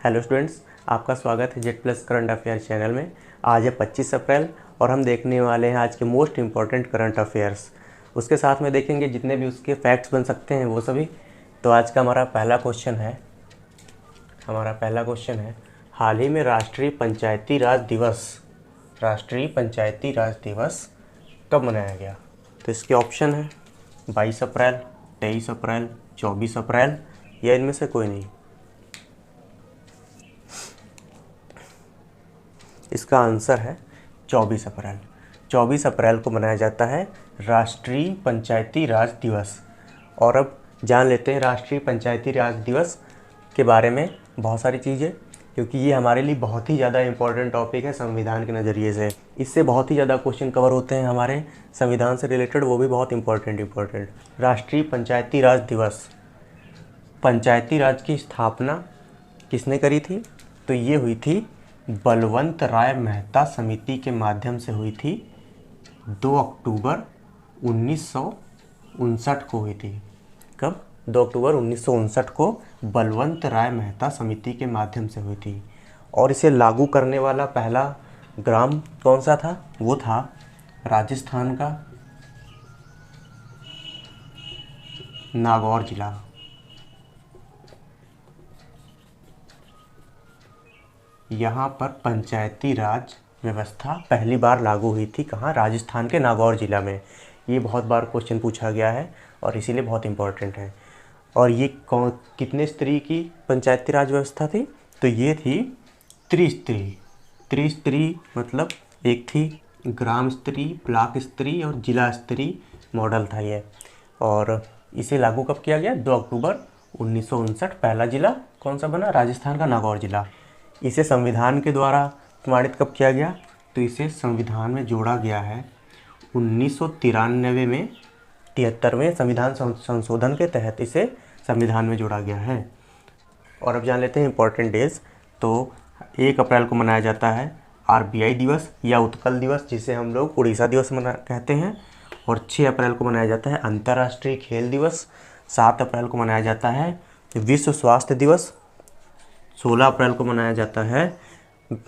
Hello students, आपका स्वागत है Z plus current affair channel में। आज है 25 अप्रैल और हम देखने वाले हैं आज के मोस्ट इम्पॉर्टेंट करंट अफेयर्स। उसके साथ में देखेंगे जितने भी उसके फैक्ट्स बन सकते हैं वो सभी। तो आज का हमारा पहला क्वेश्चन है हाल ही में राष्ट्रीय पंचायती राज दिवस कब मनाया गया। तो इसके ऑप्शन है 22 अप्रैल, 23 अप्रैल, 24 अप्रैल या इनमें से कोई नहीं। इसका आंसर है 24 अप्रैल। 24 अप्रैल को मनाया जाता है राष्ट्रीय पंचायती राज दिवस। और अब जान लेते हैं राष्ट्रीय पंचायती राज दिवस के बारे में बहुत सारी चीज़ें, क्योंकि ये हमारे लिए बहुत ही ज़्यादा इम्पोर्टेंट टॉपिक है संविधान के नज़रिए से। इससे बहुत ही ज़्यादा क्वेश्चन कवर होते हैं हमारे संविधान से रिलेटेड, वो भी बहुत इम्पोर्टेंट। राष्ट्रीय पंचायती राज दिवस, पंचायती राज की स्थापना किसने करी थी? तो ये हुई थी बलवंत राय मेहता समिति के माध्यम से हुई थी। 2 अक्टूबर 1959 को हुई थी। कब? 2 अक्टूबर 1959 को बलवंत राय मेहता समिति के माध्यम से हुई थी। और इसे लागू करने वाला पहला ग्राम कौन सा था? वो था राजस्थान का नागौर जिला। यहाँ पर पंचायती राज व्यवस्था पहली बार लागू हुई थी। कहाँ? राजस्थान के नागौर जिला में। ये बहुत बार क्वेश्चन पूछा गया है और इसीलिए बहुत इम्पोर्टेंट है। और ये कितने स्तरीय की पंचायती राज व्यवस्था थी? तो ये थी त्रिस्तरीय मतलब एक थी ग्राम स्तरीय, ब्लॉक स्तरीय और जिला स्तरीय मॉडल था ये। और इसे लागू कब किया गया? 2 अक्टूबर 1959। पहला जिला कौन सा बना? राजस्थान का नागौर जिला। इसे संविधान के द्वारा प्रमाणित कब किया गया? तो इसे संविधान में जोड़ा गया है 1993 में, 73वें संविधान संशोधन के तहत इसे संविधान में जोड़ा गया है। और अब जान लेते हैं इंपॉर्टेंट डेज। तो 1 अप्रैल को मनाया जाता है RBI दिवस या उत्कल दिवस, जिसे हम लोग उड़ीसा दिवस कहते हैं। और 6 अप्रैल को मनाया जाता है अंतर्राष्ट्रीय खेल दिवस। 7 अप्रैल को मनाया जाता है विश्व स्वास्थ्य दिवस। 16 अप्रैल को मनाया जाता है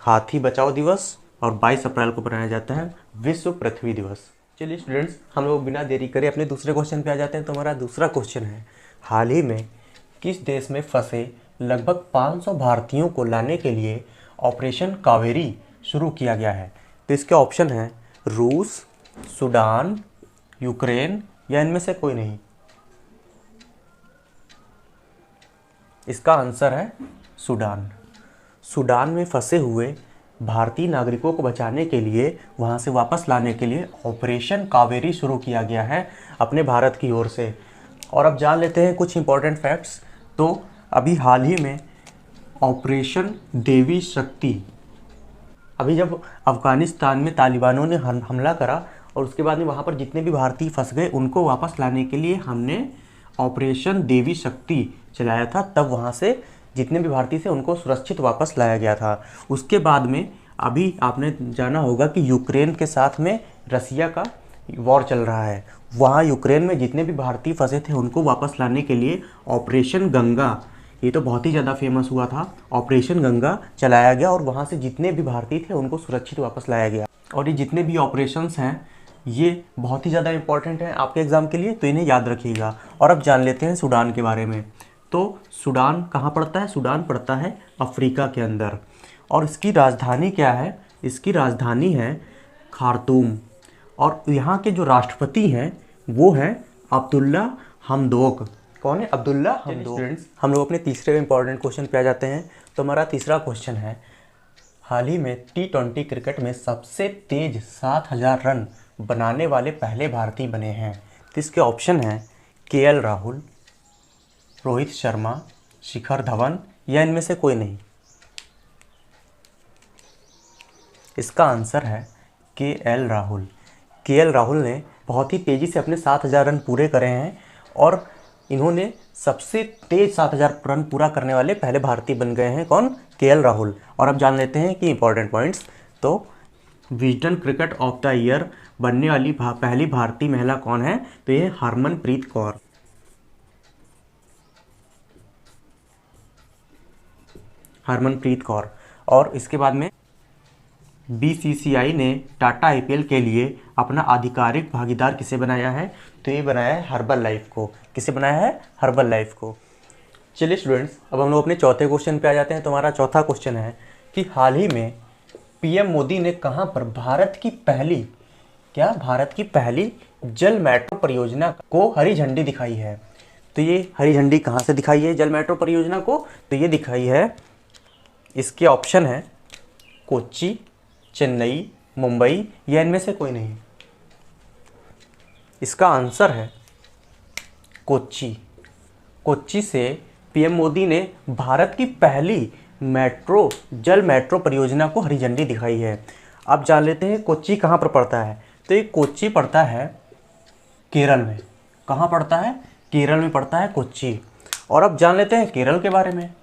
हाथी बचाओ दिवस। और 22 अप्रैल को मनाया जाता है विश्व पृथ्वी दिवस। चलिए स्टूडेंट्स, हम लोग बिना देरी करे अपने दूसरे क्वेश्चन पे आ जाते हैं। तो हमारा दूसरा क्वेश्चन है हाल ही में किस देश में फंसे लगभग 500 भारतीयों को लाने के लिए ऑपरेशन कावेरी शुरू किया गया है। तो इसके ऑप्शन है रूस, सूडान, यूक्रेन या इनमें से कोई नहीं। इसका आंसर है सूडान में फंसे हुए भारतीय नागरिकों को बचाने के लिए, वहां से वापस लाने के लिए ऑपरेशन कावेरी शुरू किया गया है अपने भारत की ओर से। और अब जान लेते हैं कुछ इंपॉर्टेंट फैक्ट्स। तो अभी हाल ही में ऑपरेशन देवी शक्ति, अभी जब अफगानिस्तान में तालिबानों ने हमला करा और उसके बाद में वहाँ पर जितने भी भारतीय फंस गए उनको वापस लाने के लिए हमने ऑपरेशन देवी शक्ति चलाया था। तब वहाँ से जितने भी भारतीय थे उनको सुरक्षित वापस लाया गया था। उसके बाद में अभी आपने जाना होगा कि यूक्रेन के साथ में रसिया का वॉर चल रहा है। वहाँ यूक्रेन में जितने भी भारतीय फंसे थे उनको वापस लाने के लिए ऑपरेशन गंगा, ये तो बहुत ही ज़्यादा फेमस हुआ था, ऑपरेशन गंगा चलाया गया और वहाँ से जितने भी भारतीय थे उनको सुरक्षित वापस लाया गया। और ये जितने भी ऑपरेशंस हैं ये बहुत ही ज़्यादा इंपॉर्टेंट हैं आपके एग्ज़ाम के लिए, तो इन्हें याद रखिएगा। और अब जान लेते हैं सूडान के बारे में। तो सूडान कहाँ पड़ता है? सूडान पड़ता है अफ्रीका के अंदर। और इसकी राजधानी क्या है? इसकी राजधानी है खार्तूम। और यहाँ के जो राष्ट्रपति हैं वो हैं अब्दुल्ला हमदोक। कौन है? अब्दुल्ला हमदोक। स्टूडेंट्स, हम लोग अपने तीसरे इंपॉर्टेंट क्वेश्चन पे आ जाते हैं। तो हमारा तीसरा क्वेश्चन है हाल ही में T20 क्रिकेट में सबसे तेज 7000 रन बनाने वाले पहले भारतीय बने हैं। तो इसके ऑप्शन हैं KL राहुल, रोहित शर्मा, शिखर धवन या इनमें से कोई नहीं। इसका आंसर है KL राहुल। KL राहुल ने बहुत ही तेज़ी से अपने 7000 रन पूरे करे हैं और इन्होंने सबसे तेज 7000 रन पूरा करने वाले पहले भारतीय बन गए हैं। कौन? KL राहुल। और अब जान लेते हैं कि इंपॉर्टेंट पॉइंट्स। तो Wisden cricket of the year बनने वाली पहली भारतीय महिला कौन है? तो ये हरमनप्रीत कौर। हरमनप्रीत कौर। और इसके बाद में बीसीसीआई ने टाटा आईपीएल के लिए अपना आधिकारिक भागीदार किसे बनाया है? तो ये बनाया है हर्बल लाइफ को। किसे बनाया है? हर्बल लाइफ को। चलिए स्टूडेंट्स, अब हम लोग अपने चौथे क्वेश्चन पे आ जाते हैं। तो हमारा चौथा क्वेश्चन है कि हाल ही में पीएम मोदी ने कहाँ पर भारत की पहली जल मेट्रो परियोजना को हरी झंडी दिखाई है? तो ये हरी झंडी कहाँ से दिखाई है जल मेट्रो परियोजना को? तो ये दिखाई है, इसके ऑप्शन है कोच्चि, चेन्नई, मुंबई या इनमें से कोई नहीं। इसका आंसर है कोच्चि। कोच्चि से पीएम मोदी ने भारत की पहली जल मेट्रो परियोजना को हरी झंडी दिखाई है। अब जान लेते हैं कोच्चि कहाँ पर पड़ता है। तो ये कोच्चि पड़ता है केरल में। कहाँ पड़ता है? केरल में पड़ता है कोच्चि। और अब जान लेते हैं केरल के बारे में।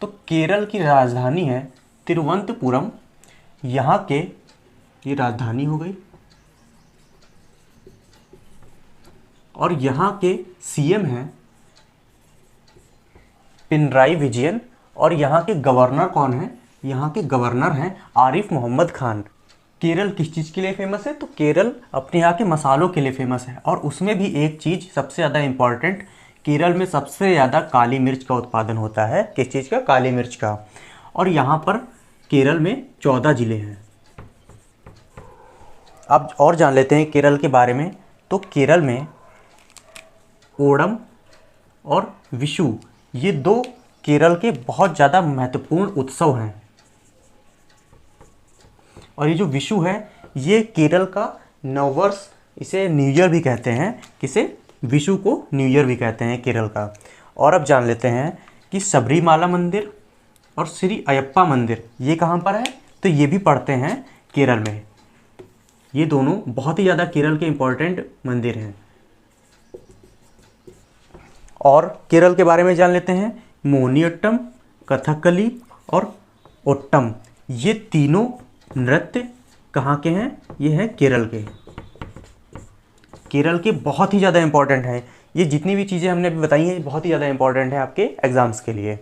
तो केरल की राजधानी है तिरुवनंतपुरम। यहाँ के ये राजधानी हो गई, और यहाँ के सीएम हैं पिनराई विजयन। और यहाँ के गवर्नर कौन है? यहाँ के गवर्नर हैं आरिफ मोहम्मद खान। केरल किस चीज़ के लिए फेमस है? तो केरल अपने यहाँ के मसालों के लिए फेमस है। और उसमें भी एक चीज़ सबसे ज़्यादा इम्पॉर्टेंट, केरल में सबसे ज़्यादा काली मिर्च का उत्पादन होता है। किस चीज़ का? काली मिर्च का। और यहाँ पर केरल में 14 ज़िले हैं। अब और जान लेते हैं केरल के बारे में। तो केरल में ओणम और विशु, ये दो केरल के बहुत ज़्यादा महत्वपूर्ण उत्सव हैं। और ये जो विशु है, ये केरल का नववर्ष, इसे न्यू ईयर भी कहते हैं। किसे? विशु को न्यू ईयर भी कहते हैं केरल का। और अब जान लेते हैं कि सबरीमाला मंदिर और श्री अयप्पा मंदिर ये कहाँ पर है? तो ये भी पड़ते हैं केरल में। ये दोनों बहुत ही ज़्यादा केरल के इम्पोर्टेंट मंदिर हैं। और केरल के बारे में जान लेते हैं, मोहिनीअट्टम, कथकली और ओट्टम, ये तीनों नृत्य कहाँ के हैं? ये हैं केरल के। केरल के बहुत ही ज़्यादा इम्पोर्टेंट हैं। ये जितनी भी चीज़ें हमने अभी बताई हैं बहुत ही ज़्यादा इम्पोर्टेंट है आपके एग्जाम्स के लिए।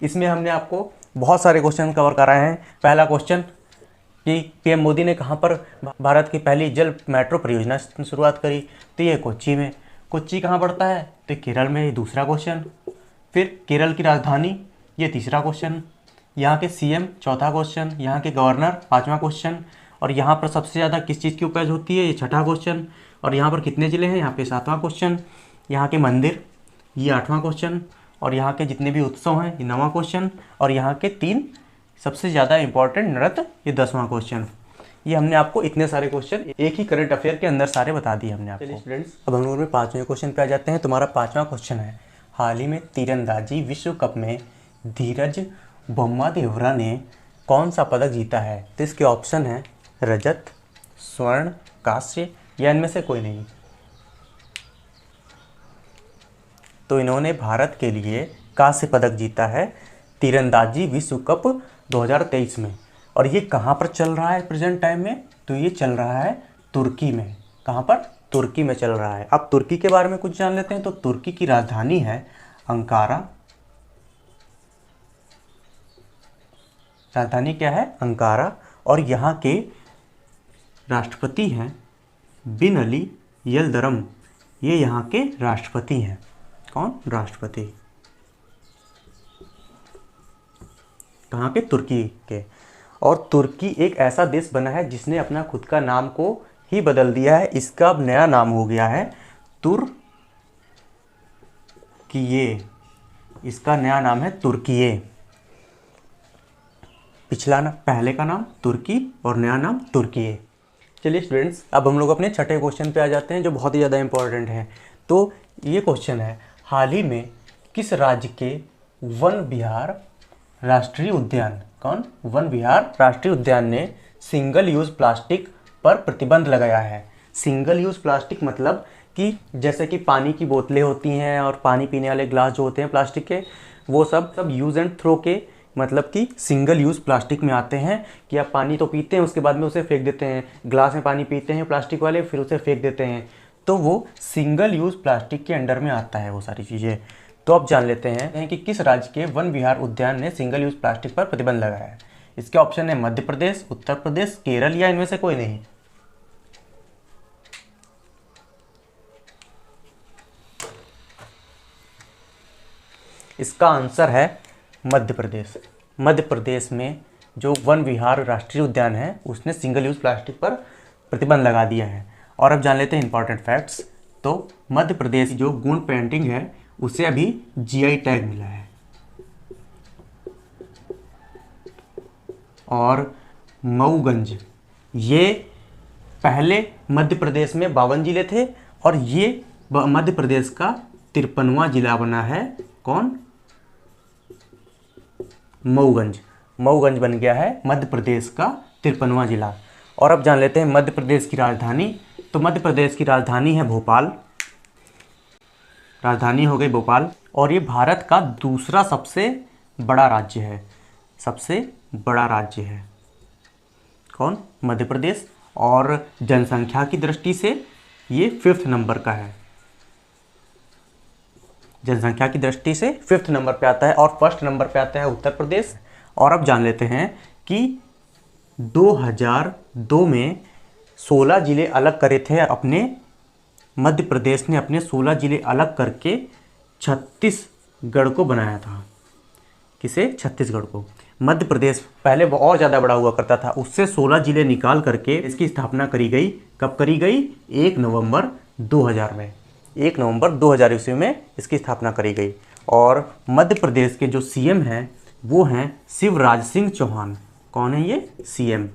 इसमें हमने आपको बहुत सारे क्वेश्चन कवर कराए हैं। पहला क्वेश्चन कि पीएम मोदी ने कहाँ पर भारत की पहली जल मेट्रो परियोजना की शुरुआत करी? तो ये कोच्चि में। कोच्चि कहाँ पड़ता है? तो केरल में। ये दूसरा क्वेश्चन। फिर केरल की राजधानी, ये तीसरा क्वेश्चन। यहाँ के सीएम, चौथा क्वेश्चन। यहाँ के गवर्नर, पाँचवा क्वेश्चन। और यहाँ पर सबसे ज़्यादा किस चीज़ की उपज होती है? ये छठा क्वेश्चन। और यहाँ पर कितने ज़िले हैं? यहाँ पे सातवां क्वेश्चन। यहाँ के मंदिर, ये आठवां क्वेश्चन। और यहाँ के जितने भी उत्सव हैं, ये नौवां क्वेश्चन। और यहाँ के 3 सबसे ज़्यादा इंपॉर्टेंट नृत्य, ये 10वां क्वेश्चन। ये हमने आपको इतने सारे क्वेश्चन एक ही करंट अफेयर के अंदर सारे बता दिए हमने आपको। स्टूडेंट्स, अब हम लोग में 5वें क्वेश्चन पे आ जाते हैं। तुम्हारा 5वां क्वेश्चन है, हाल ही में तीरंदाजी विश्व कप में धीरज बोम्मादेवरा ने कौन सा पदक जीता है? तो इसके ऑप्शन है रजत, स्वर्ण, कांस्य या इनमें से कोई नहीं। तो इन्होंने भारत के लिए कांस्य पदक जीता है तीरंदाजी विश्व कप 2023 में। और ये कहाँ पर चल रहा है प्रेजेंट टाइम में? तो ये चल रहा है तुर्की में। कहाँ पर? तुर्की में चल रहा है। अब तुर्की के बारे में कुछ जान लेते हैं। तो तुर्की की राजधानी है अंकारा। राजधानी क्या है? अंकारा। और यहाँ के राष्ट्रपति हैं बिन अली यल्दरम। ये यहाँ के राष्ट्रपति हैं। कौन? राष्ट्रपति। कहाँ के? तुर्की के। और तुर्की एक ऐसा देश बना है जिसने अपना खुद का नाम को ही बदल दिया है। इसका अब नया नाम हो गया है तुर्किये। इसका नया नाम है तुर्किये। पहले का नाम तुर्की और नया नाम तुर्किये। चलिए स्टूडेंट्स, अब हम लोग अपने छठे क्वेश्चन पे आ जाते हैं जो बहुत ही ज़्यादा इंपॉर्टेंट है। तो ये क्वेश्चन है, हाल ही में किस राज्य के वन विहार राष्ट्रीय उद्यान, कौन? वन विहार राष्ट्रीय उद्यान ने सिंगल यूज़ प्लास्टिक पर प्रतिबंध लगाया है। सिंगल यूज़ प्लास्टिक मतलब कि जैसे कि पानी की बोतलें होती हैं और पानी पीने वाले ग्लास जो होते हैं प्लास्टिक के, वो सब यूज़ एंड थ्रो के मतलब कि सिंगल यूज़ प्लास्टिक में आते हैं। कि आप पानी तो पीते हैं, उसके बाद में उसे फेंक देते हैं। ग्लास में पानी पीते हैं प्लास्टिक वाले, फिर उसे फेंक देते हैं। तो वो सिंगल यूज़ प्लास्टिक के अंडर में आता है वो सारी चीज़ें। तो तो अब जान लेते हैं कि किस राज्य के वन विहार उद्यान ने सिंगल यूज प्लास्टिक पर प्रतिबंध लगाया है। इसके ऑप्शन है मध्य प्रदेश, उत्तर प्रदेश, केरल या इनमें से कोई नहीं। इसका आंसर है मध्य प्रदेश। मध्य प्रदेश में जो वन विहार राष्ट्रीय उद्यान है उसने सिंगल यूज प्लास्टिक पर प्रतिबंध लगा दिया है। और अब जान लेते हैं इंपॉर्टेंट फैक्ट्स। तो मध्य प्रदेश की जो गोंड पेंटिंग है उसे अभी जीआई टैग मिला है। और मऊगंज, ये पहले मध्य प्रदेश में 52 जिले थे और ये मध्य प्रदेश का 53वां जिला बना है। कौन? मऊगंज। मऊगंज बन गया है मध्य प्रदेश का 53वां जिला। और अब जान लेते हैं मध्य प्रदेश की राजधानी। तो मध्य प्रदेश की राजधानी है भोपाल। राजधानी हो गई भोपाल। और ये भारत का दूसरा सबसे बड़ा राज्य है। सबसे बड़ा राज्य है कौन? मध्य प्रदेश। और जनसंख्या की दृष्टि से ये 5th नंबर का है। जनसंख्या की दृष्टि से 5th नंबर पे आता है और 1st नंबर पे आता है उत्तर प्रदेश। और अब जान लेते हैं कि 2002 में 16 जिले अलग करे थे अपने। मध्य प्रदेश ने अपने 16 जिले अलग करके छत्तीसगढ़ को बनाया था। किसे? छत्तीसगढ़ को। मध्य प्रदेश पहले वो और ज़्यादा बड़ा हुआ करता था, उससे 16 जिले निकाल करके इसकी स्थापना करी गई। कब करी गई? 1 नवंबर 2000 में। 1 नवंबर 2000 ईस्वी में इसकी स्थापना करी गई। और मध्य प्रदेश के जो सीएम हैं वो हैं शिवराज सिंह चौहान। कौन है ये? सीएम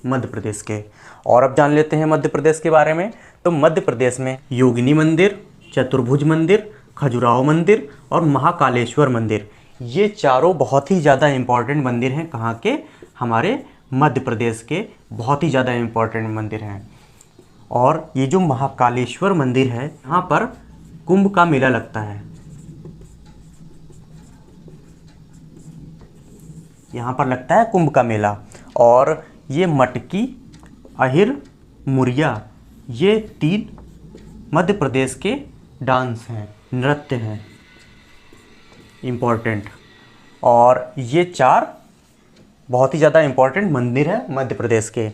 मध्य प्रदेश के। और अब जान लेते हैं मध्य प्रदेश के बारे में। तो मध्य प्रदेश में योगिनी मंदिर, चतुर्भुज मंदिर, खजुराहो मंदिर और महाकालेश्वर मंदिर, ये चारों बहुत ही ज़्यादा इम्पॉर्टेंट मंदिर हैं। कहाँ के? हमारे मध्य प्रदेश के बहुत ही ज़्यादा इम्पॉर्टेंट मंदिर हैं। और ये जो महाकालेश्वर मंदिर है यहाँ पर कुंभ का मेला लगता है। यहाँ पर लगता है कुंभ का मेला। और ये मटकी, अहिर, मुरिया, ये 3 मध्य प्रदेश के डांस हैं, नृत्य हैं इम्पॉर्टेंट। और ये 4 बहुत ही ज़्यादा इम्पॉर्टेंट मंदिर हैं मध्य प्रदेश के।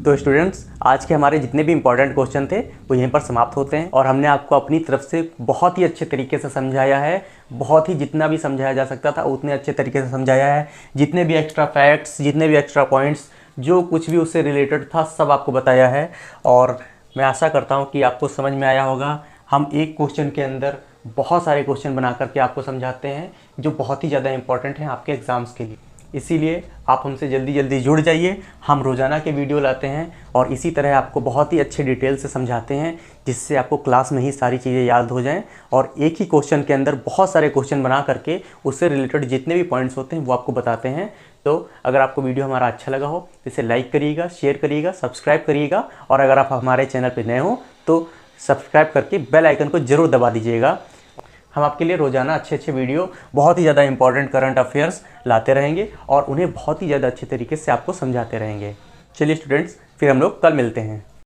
तो स्टूडेंट्स, आज के हमारे जितने भी इम्पॉर्टेंट क्वेश्चन थे वो यहीं पर समाप्त होते हैं। और हमने आपको अपनी तरफ से बहुत ही अच्छे तरीके से समझाया है। बहुत ही जितना भी समझाया जा सकता था उतने अच्छे तरीके से समझाया है। जितने भी एक्स्ट्रा फैक्ट्स, जितने भी एक्स्ट्रा पॉइंट्स, जो कुछ भी उससे रिलेटेड था सब आपको बताया है। और मैं आशा करता हूँ कि आपको समझ में आया होगा। हम एक क्वेश्चन के अंदर बहुत सारे क्वेश्चन बना करके आपको समझाते हैं जो बहुत ही ज़्यादा इंपॉर्टेंट हैं आपके एग्ज़ाम्स के लिए। इसीलिए आप हमसे जल्दी जल्दी जुड़ जाइए। हम रोज़ाना के वीडियो लाते हैं और इसी तरह आपको बहुत ही अच्छे डिटेल से समझाते हैं जिससे आपको क्लास में ही सारी चीज़ें याद हो जाएं। और एक ही क्वेश्चन के अंदर बहुत सारे क्वेश्चन बना करके उससे रिलेटेड जितने भी पॉइंट्स होते हैं वो आपको बताते हैं। तो अगर आपको वीडियो हमारा अच्छा लगा हो तो इसे लाइक करिएगा, शेयर करिएगा, सब्सक्राइब करिएगा। और अगर आप हमारे चैनल पर नए हो तो सब्सक्राइब करके बेल आइकन को ज़रूर दबा दीजिएगा। हम आपके लिए रोज़ाना अच्छे अच्छे वीडियो, बहुत ही ज़्यादा इंपॉर्टेंट करंट अफेयर्स लाते रहेंगे और उन्हें बहुत ही ज़्यादा अच्छे तरीके से आपको समझाते रहेंगे। चलिए स्टूडेंट्स, फिर हम लोग कल मिलते हैं।